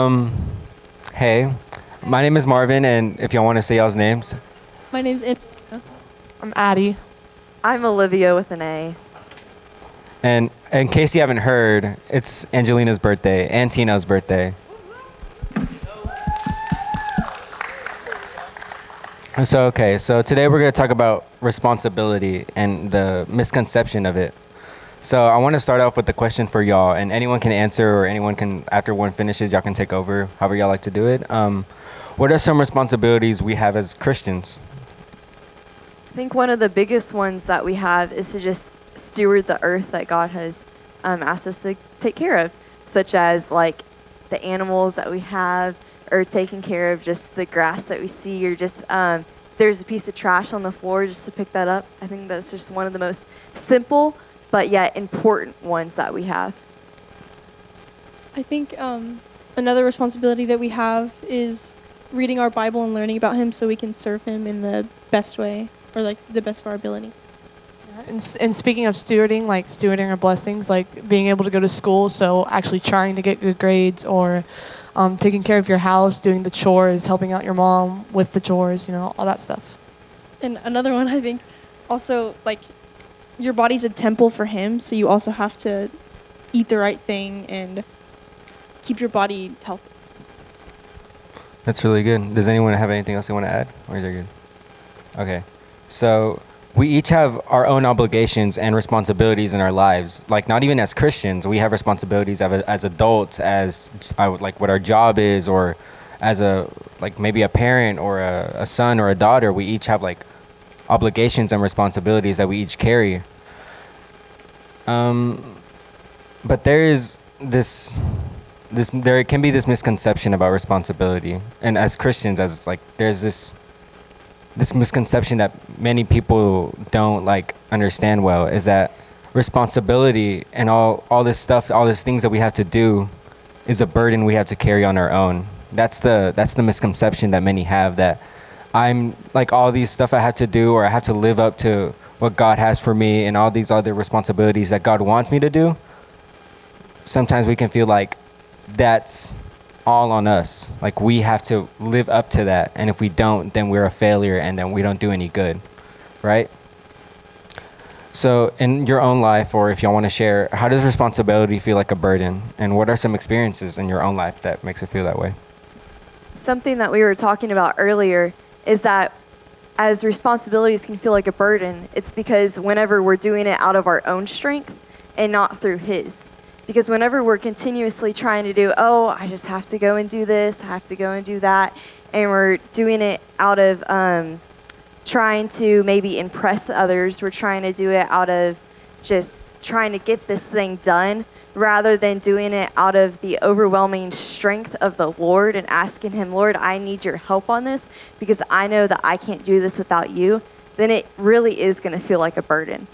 Um, hey, my name is Marvin, and if y'all want to say y'all's names. My name's In. I'm Addie. I'm Olivia with an A. And in case you haven't heard, it's Angelina's birthday and Tino's birthday. So today we're going to talk about responsibility and the misconception of it. So I want to start off with the question for y'all, and anyone can answer, or anyone can, after one finishes, y'all can take over, however y'all like to do it. What are some responsibilities we have as Christians? I think one of the biggest ones that we have is to just steward the earth that God has asked us to take care of, such as like the animals that we have, or taking care of just the grass that we see, or just there's a piece of trash on the floor, just to pick that up. I think that's just one of the most simple but yet important ones that we have. I think another responsibility that we have is reading our Bible and learning about Him so we can serve Him in the best way, or like the best of our ability. And speaking of stewarding, like stewarding our blessings, like being able to go to school, so actually trying to get good grades, or taking care of your house, doing the chores, helping out your mom with the chores, all that stuff. And another one, I think, also, like, your body's a temple for Him, so you also have to eat the right thing and keep your body healthy. That's really good. Does anyone have anything else they want to add, or is they good? Okay. So we each have our own obligations and responsibilities in our lives. Like, not even as Christians, we have responsibilities as adults, as like what our job is, or as maybe a parent or a son or a daughter. We each have like obligations and responsibilities that we each carry. But there is there can be this misconception about responsibility, and as Christians, there's this misconception that many people don't understand well, is that responsibility and all this stuff, all these things that we have to do, is a burden we have to carry on our own. That's the misconception that many have, that I'm like, all these stuff I have to do, or I have to live up to what God has for me, and all these other responsibilities that God wants me to do. Sometimes we can feel like that's all on us. Like, we have to live up to that, and if we don't, then we're a failure, and then we don't do any good, right? So in your own life, or if y'all want to share, how does responsibility feel like a burden, and what are some experiences in your own life that makes it feel that way? Something that we were talking about earlier is that as responsibilities can feel like a burden, it's because whenever we're doing it out of our own strength and not through His. Because whenever we're continuously trying to do, I just have to go and do this, I have to go and do that, and we're doing it out of trying to maybe impress others, we're trying to do it out of just trying to get this thing done, rather than doing it out of the overwhelming strength of the Lord and asking Him, Lord, I need your help on this, because I know that I can't do this without you, then it really is going to feel like a burden.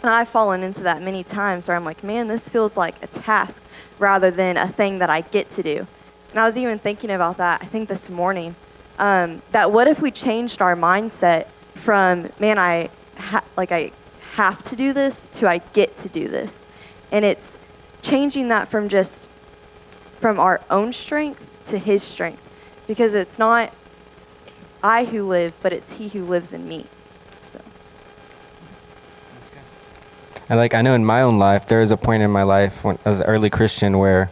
And I've fallen into that many times where I'm like, man, this feels like a task rather than a thing that I get to do. And I was even thinking about that, I think this morning, that what if we changed our mindset from, man, I have to do this, to I get to do this. And it's changing that from our own strength to His strength. Because it's not I who live, but it's He who lives in me. And I know in my own life, there was a point in my life when I was an early Christian where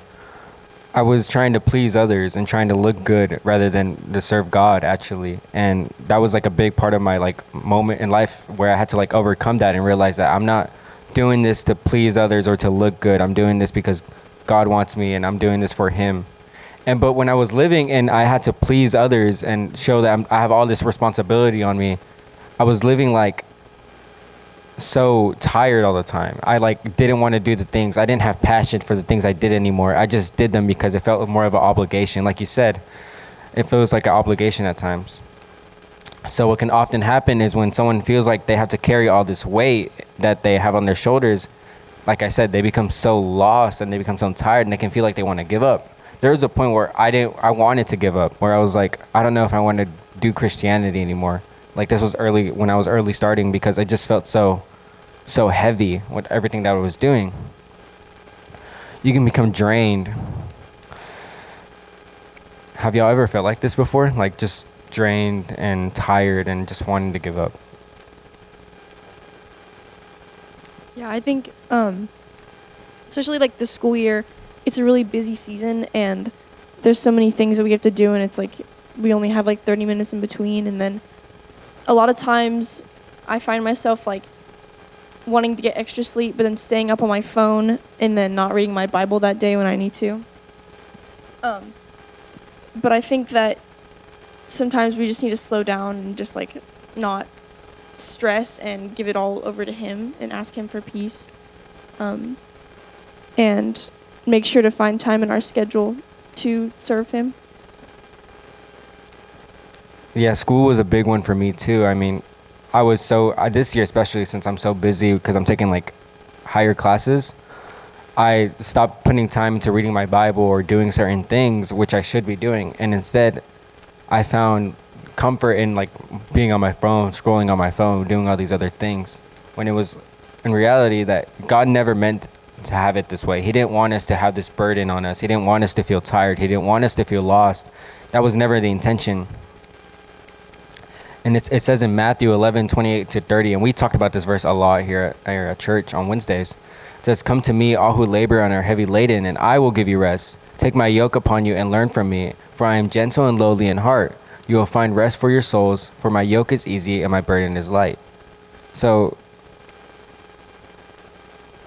I was trying to please others and trying to look good rather than to serve God, actually. And that was a big part of my moment in life where I had to overcome that and realize that I'm not doing this to please others or to look good. I'm doing this because God wants me, and I'm doing this for Him. But when I was living and I had to please others and show that I have all this responsibility on me, I was living so tired all the time. I didn't want to do the things. I didn't have passion for the things I did anymore. I just did them because it felt more of an obligation. Like you said, it feels like an obligation at times. So what can often happen is when someone feels like they have to carry all this weight that they have on their shoulders, like I said, they become so lost and they become so tired, and they can feel like they want to give up. There was a point where I wanted to give up, where I was like, I don't know if I want to do Christianity anymore. This was early, when I was early starting, because I just felt so heavy with everything that I was doing. You can become drained. Have y'all ever felt like this before? Like just drained and tired and just wanting to give up? Yeah, I think, especially like the school year, it's a really busy season, and there's so many things that we have to do, and it's like we only have like 30 minutes in between, and then a lot of times I find myself like wanting to get extra sleep, but then staying up on my phone and then not reading my Bible that day when I need to. But I think that sometimes we just need to slow down and just like not stress and give it all over to him and ask him for peace. And make sure to find time in our schedule to serve him. Yeah, school was a big one for me too. I mean, I was this year, especially since I'm so busy because I'm taking like higher classes, I stopped putting time into reading my Bible or doing certain things, which I should be doing. And instead, I found comfort in like being on my phone, scrolling on my phone, doing all these other things, when it was in reality that God never meant to have it this way. He didn't want us to have this burden on us. He didn't want us to feel tired. He didn't want us to feel lost. That was never the intention. And it says in Matthew 11:28-30, and we talked about this verse a lot here at church on Wednesdays. It says, "Come to me, all who labor and are heavy laden, and I will give you rest. Take my yoke upon you and learn from me, for I am gentle and lowly in heart. You will find rest for your souls, for my yoke is easy and my burden is light." So,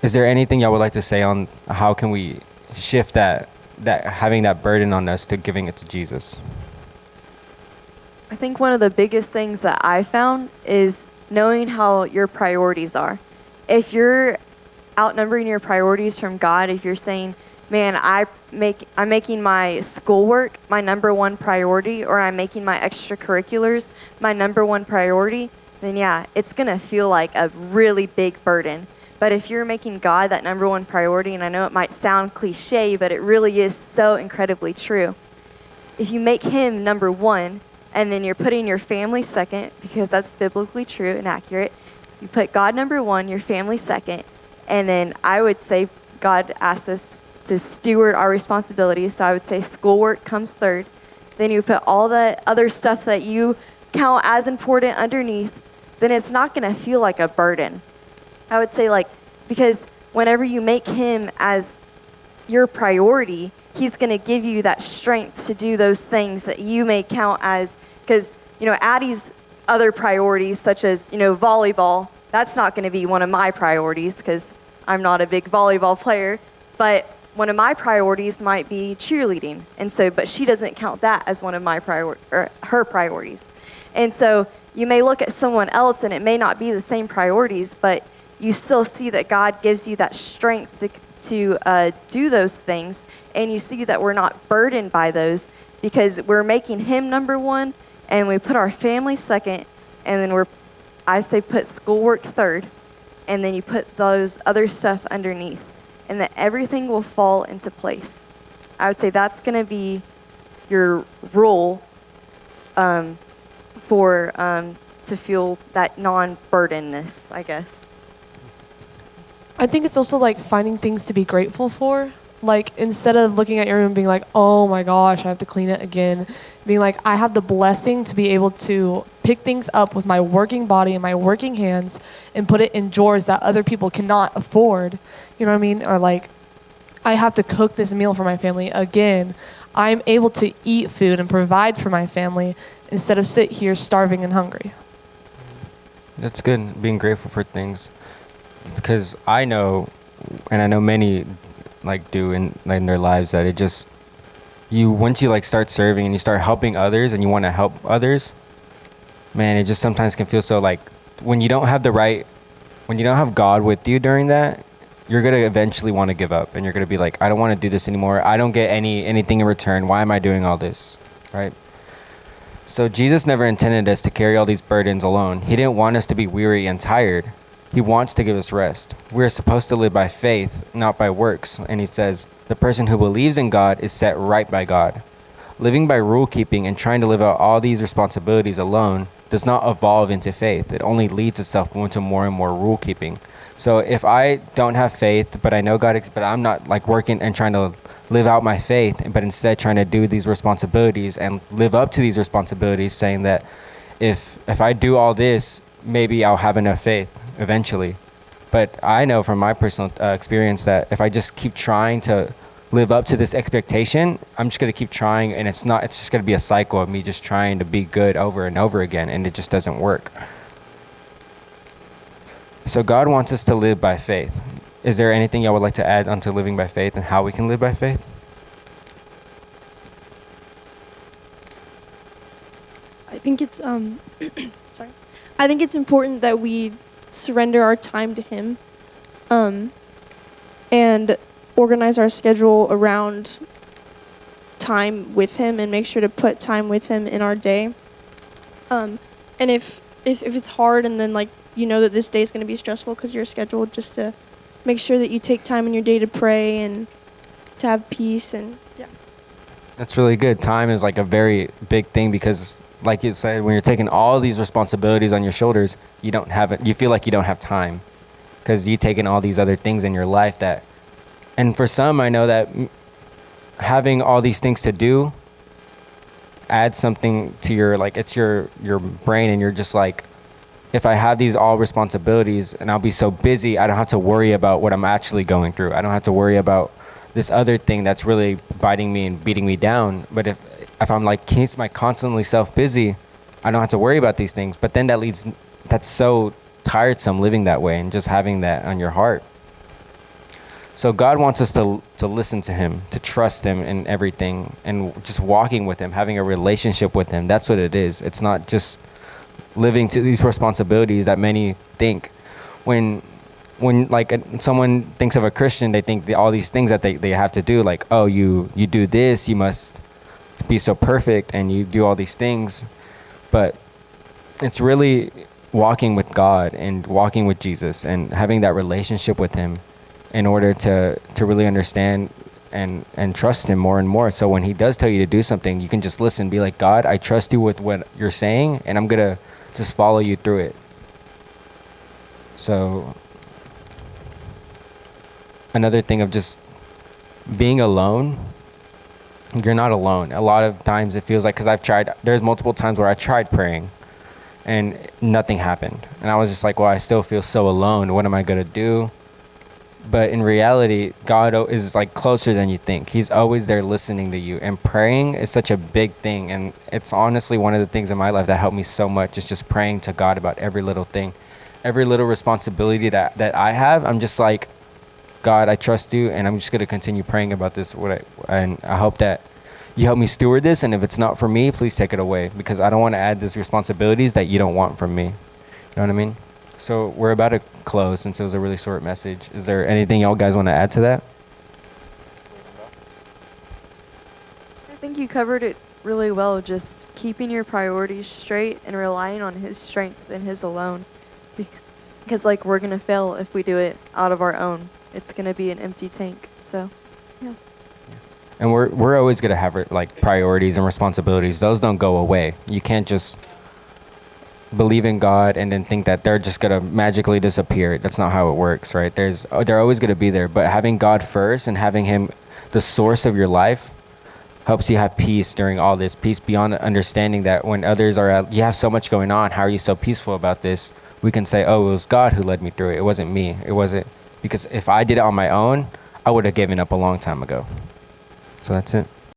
is there anything y'all would like to say on how can we shift that having that burden on us to giving it to Jesus? I think one of the biggest things that I found is knowing how your priorities are. If you're outnumbering your priorities from God, if you're saying, man, I'm making my schoolwork my number one priority, or I'm making my extracurriculars my number one priority, then yeah, it's going to feel like a really big burden. But if you're making God that number one priority, and I know it might sound cliche, but it really is so incredibly true. If you make him number one, and then you're putting your family second, because that's biblically true and accurate. You put God number one, your family second, and then I would say God asks us to steward our responsibilities, so I would say schoolwork comes third. Then you put all the other stuff that you count as important underneath, then it's not going to feel like a burden. I would say because whenever you make him as your priority, he's going to give you that strength to do those things that you may count as, because, Addie's other priorities, such as, volleyball, that's not going to be one of my priorities because I'm not a big volleyball player. But one of my priorities might be cheerleading. And so, but she doesn't count that as one of my her priorities. And so you may look at someone else and it may not be the same priorities, but you still see that God gives you that strength to do those things. And you see that we're not burdened by those because we're making him number one, and we put our family second, and then I say put schoolwork third, and then you put those other stuff underneath, and that everything will fall into place. I would say that's going to be your rule to feel that non-burdenness, I guess. I think it's also like finding things to be grateful for. Like, instead of looking at your room and being like, oh my gosh, I have to clean it again, being like, I have the blessing to be able to pick things up with my working body and my working hands and put it in drawers that other people cannot afford. You know what I mean? Or like, I have to cook this meal for my family again. I'm able to eat food and provide for my family instead of sit here starving and hungry. That's good, being grateful for things. Because I know, and I know many do in their lives, that it just, once you start serving and you start helping others and you want to help others, man, it just sometimes can feel so when you don't have God with you during that, you're going to eventually want to give up, and you're going to be like, I don't want to do this anymore. I don't get anything in return. Why am I doing all this? Right? So Jesus never intended us to carry all these burdens alone. He didn't want us to be weary and tired. He wants to give us rest. We're supposed to live by faith, not by works. And he says, the person who believes in God is set right by God. Living by rule keeping and trying to live out all these responsibilities alone does not evolve into faith. It only leads itself into more and more rule keeping. So if I don't have faith, but I know God, but I'm not working and trying to live out my faith, but instead trying to do these responsibilities and live up to these responsibilities, saying that if I do all this, maybe I'll have enough faith eventually. But I know from my personal experience that if I just keep trying to live up to this expectation, I'm just going to keep trying, and it's just going to be a cycle of me just trying to be good over and over again, and it just doesn't work. So God wants us to live by faith. Is there anything y'all would like to add onto living by faith and how we can live by faith? I think it's sorry. I think it's important that we surrender our time to Him, and organize our schedule around time with Him, and make sure to put time with Him in our day. And if it's hard, and then like you know that this day is going to be stressful because you're scheduled, just to make sure that you take time in your day to pray and to have peace. And yeah, That's really good. Time is like a very big thing because, like you said, when you're taking all these responsibilities on your shoulders, you don't have it. You feel like you don't have time because you've taken all these other things in your life that, and for some, I know that having all these things to do adds something to your, like, it's your brain, and you're just like, if I have these all responsibilities and I'll be so busy, I don't have to worry about what I'm actually going through. I don't have to worry about this other thing that's really biting me and beating me down. But if I'm like, keeps my constantly self busy, I don't have to worry about these things. But then that's so tiresome living that way and just having that on your heart. So God wants us to listen to Him, to trust Him in everything, and just walking with Him, having a relationship with Him. That's what it is. It's not just living to these responsibilities that many think. When like someone thinks of a Christian, they think all these things that they have to do, like, oh, you do this, you must be so perfect, and you do all these things. But it's really walking with God and walking with Jesus and having that relationship with Him in order to really understand and trust Him more and more. So when He does tell you to do something, you can just listen, be like, God, I trust you with what you're saying, and I'm going to just follow you through it. So another thing of just being alone, you're not alone. A lot of times it feels like, because there's multiple times where I tried praying and nothing happened. And I was just like, well, I still feel so alone. What am I going to do? But in reality, God is like closer than you think. He's always there listening to you. And praying is such a big thing. And it's honestly one of the things in my life that helped me so much, is just praying to God about every little thing. Every little responsibility that I have, I'm just like, God, I trust you, and I'm just going to continue praying about this. And I hope that you help me steward this, and if it's not for me, please take it away, because I don't want to add these responsibilities that you don't want from me. You know what I mean? So we're about to close, since it was a really short message. Is there anything y'all guys want to add to that? I think you covered it really well, just keeping your priorities straight and relying on His strength and His alone. Because like, we're going to fail if we do it out of our own. It's going to be an empty tank. So, yeah. And we're always going to have like priorities and responsibilities. Those don't go away. You can't just believe in God and then think that they're just going to magically disappear. That's not how it works, right? They're always going to be there. But having God first and having Him the source of your life helps you have peace during all this. Peace beyond understanding that when others you have so much going on, how are you so peaceful about this? We can say, oh, it was God who led me through it. It wasn't me. It wasn't, because if I did it on my own, I would have given up a long time ago. So that's it.